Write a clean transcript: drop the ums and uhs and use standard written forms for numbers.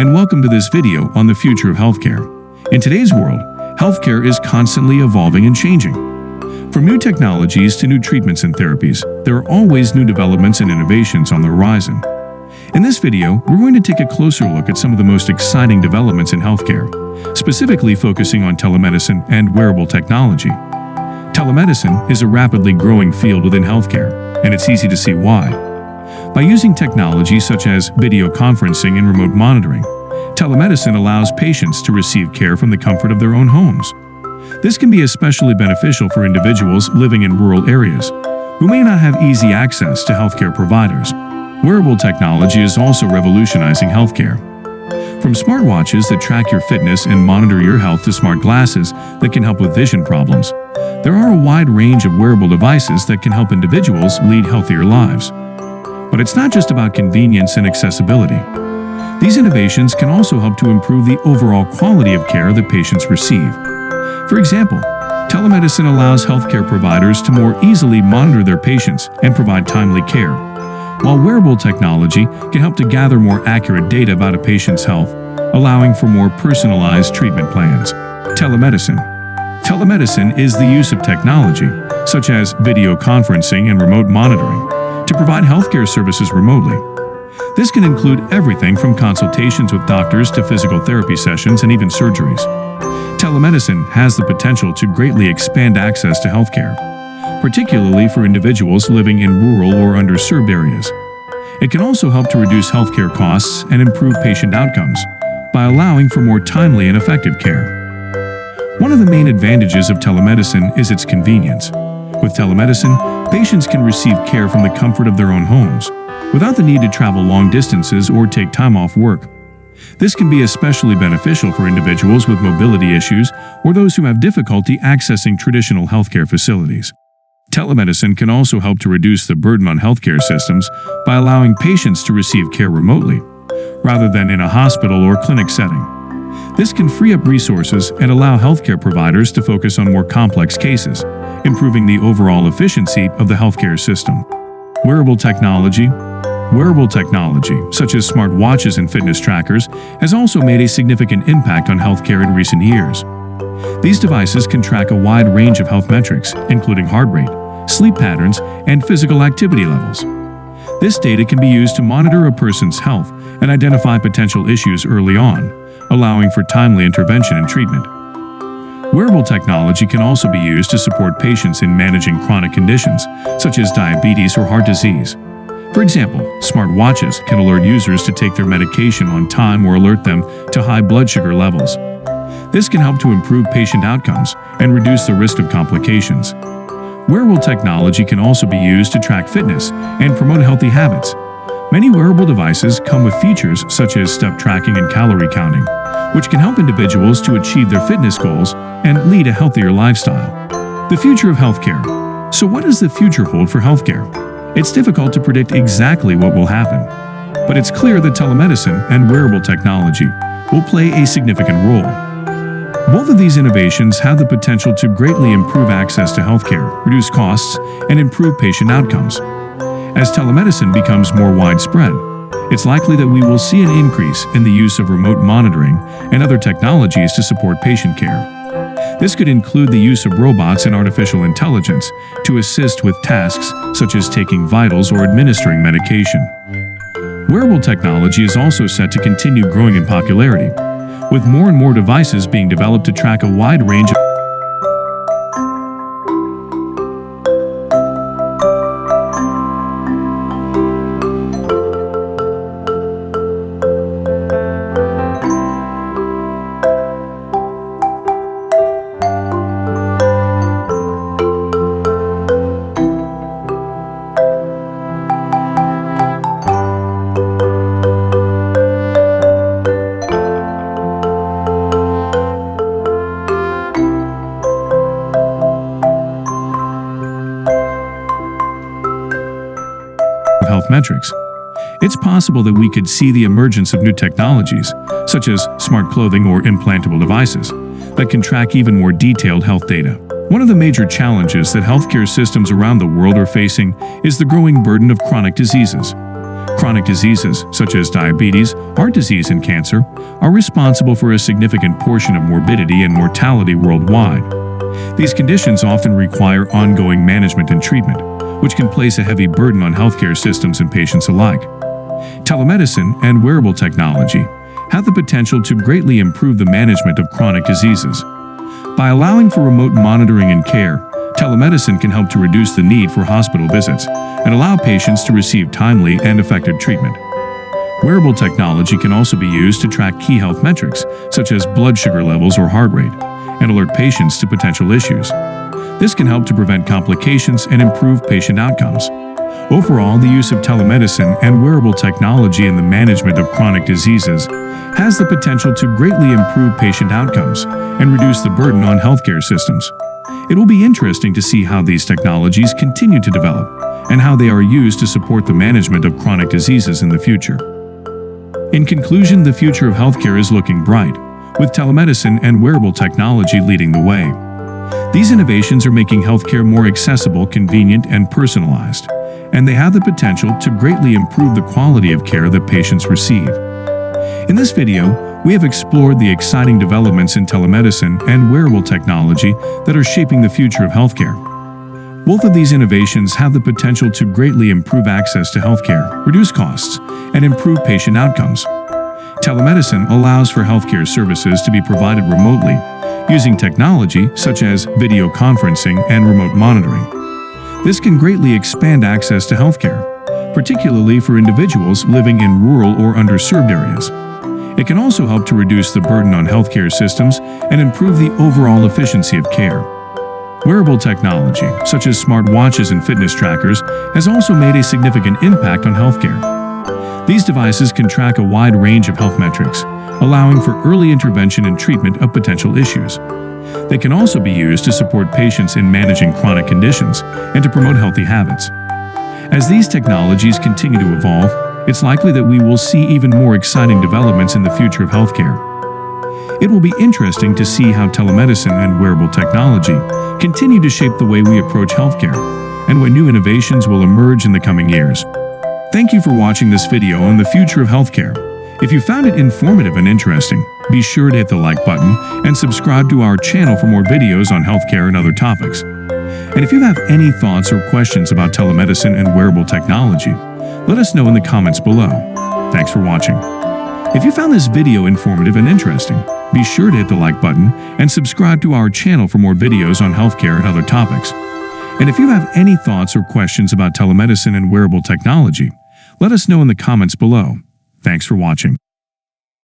and welcome to this video on the future of healthcare. In today's world, healthcare is constantly evolving and changing. From new technologies to new treatments and therapies, there are always new developments and innovations on the horizon. In this video, we're going to take a closer look at some of the most exciting developments in healthcare, specifically focusing on telemedicine and wearable technology. Telemedicine is a rapidly growing field within healthcare, and it's easy to see why. By using technology such as video conferencing and remote monitoring, telemedicine allows patients to receive care from the comfort of their own homes. This can be especially beneficial for individuals living in rural areas who may not have easy access to healthcare providers. Wearable technology is also revolutionizing healthcare. From smartwatches that track your fitness and monitor your health to smart glasses that can help with vision problems, there are a wide range of wearable devices that can help individuals lead healthier lives. But it's not just about convenience and accessibility. These innovations can also help to improve the overall quality of care that patients receive. For example, telemedicine allows healthcare providers to more easily monitor their patients and provide timely care, while wearable technology can help to gather more accurate data about a patient's health, allowing for more personalized treatment plans. Telemedicine. Telemedicine is the use of technology, such as video conferencing and remote monitoring, to provide healthcare services remotely. This can include everything from consultations with doctors to physical therapy sessions and even surgeries. Telemedicine has the potential to greatly expand access to healthcare, particularly for individuals living in rural or underserved areas. It can also help to reduce healthcare costs and improve patient outcomes by allowing for more timely and effective care. One of the main advantages of telemedicine is its convenience. With telemedicine, patients can receive care from the comfort of their own homes, without the need to travel long distances or take time off work. This can be especially beneficial for individuals with mobility issues or those who have difficulty accessing traditional healthcare facilities. Telemedicine can also help to reduce the burden on healthcare systems by allowing patients to receive care remotely, rather than in a hospital or clinic setting. This can free up resources and allow healthcare providers to focus on more complex cases, improving the overall efficiency of the healthcare system. Wearable technology. Wearable technology, such as smart watches and fitness trackers, has also made a significant impact on healthcare in recent years. These devices can track a wide range of health metrics, including heart rate, sleep patterns, and physical activity levels. This data can be used to monitor a person's health and identify potential issues early on, allowing for timely intervention and treatment. Wearable technology can also be used to support patients in managing chronic conditions, such as diabetes or heart disease. For example, smart watches can alert users to take their medication on time or alert them to high blood sugar levels. This can help to improve patient outcomes and reduce the risk of complications. Wearable technology can also be used to track fitness and promote healthy habits. Many wearable devices come with features such as step tracking and calorie counting, which can help individuals to achieve their fitness goals and lead a healthier lifestyle. The future of healthcare. So what does the future hold for healthcare? It's difficult to predict exactly what will happen, but it's clear that telemedicine and wearable technology will play a significant role. Both of these innovations have the potential to greatly improve access to healthcare, reduce costs, and improve patient outcomes. As telemedicine becomes more widespread, it's likely that we will see an increase in the use of remote monitoring and other technologies to support patient care. This could include the use of robots and artificial intelligence to assist with tasks such as taking vitals or administering medication. Wearable technology is also set to continue growing in popularity, with more and more devices being developed to track a wide range of health metrics. It's possible that we could see the emergence of new technologies, such as smart clothing or implantable devices, that can track even more detailed health data. One of the major challenges that healthcare systems around the world are facing is the growing burden of chronic diseases. Chronic diseases, such as diabetes, heart disease, and cancer, are responsible for a significant portion of morbidity and mortality worldwide. These conditions often require ongoing management and treatment, which can place a heavy burden on healthcare systems and patients alike. Telemedicine and wearable technology have the potential to greatly improve the management of chronic diseases. By allowing for remote monitoring and care, telemedicine can help to reduce the need for hospital visits and allow patients to receive timely and effective treatment. Wearable technology can also be used to track key health metrics, such as blood sugar levels or heart rate, and alert patients to potential issues. This can help to prevent complications and improve patient outcomes. Overall, the use of telemedicine and wearable technology in the management of chronic diseases has the potential to greatly improve patient outcomes and reduce the burden on healthcare systems. It will be interesting to see how these technologies continue to develop and how they are used to support the management of chronic diseases in the future. In conclusion, the future of healthcare is looking bright, with telemedicine and wearable technology leading the way. These innovations are making healthcare more accessible, convenient, and personalized, and they have the potential to greatly improve the quality of care that patients receive. In this video, we have explored the exciting developments in telemedicine and wearable technology that are shaping the future of healthcare. Both of these innovations have the potential to greatly improve access to healthcare, reduce costs, and improve patient outcomes. Telemedicine allows for healthcare services to be provided remotely using technology such as video conferencing and remote monitoring. This can greatly expand access to healthcare, particularly for individuals living in rural or underserved areas. It can also help to reduce the burden on healthcare systems and improve the overall efficiency of care. Wearable technology, such as smartwatches and fitness trackers, has also made a significant impact on healthcare. These devices can track a wide range of health metrics, allowing for early intervention and treatment of potential issues. They can also be used to support patients in managing chronic conditions and to promote healthy habits. As these technologies continue to evolve, it's likely that we will see even more exciting developments in the future of healthcare. It will be interesting to see how telemedicine and wearable technology continue to shape the way we approach healthcare and what new innovations will emerge in the coming years. Thank you for watching this video on the future of healthcare. If you found it informative and interesting, be sure to hit the like button and subscribe to our channel for more videos on healthcare and other topics. And if you have any thoughts or questions about telemedicine and wearable technology, let us know in the comments below. Thanks for watching. If you found this video informative and interesting, be sure to hit the like button and subscribe to our channel for more videos on healthcare and other topics. And if you have any thoughts or questions about telemedicine and wearable technology, let us know in the comments below. Thanks for watching.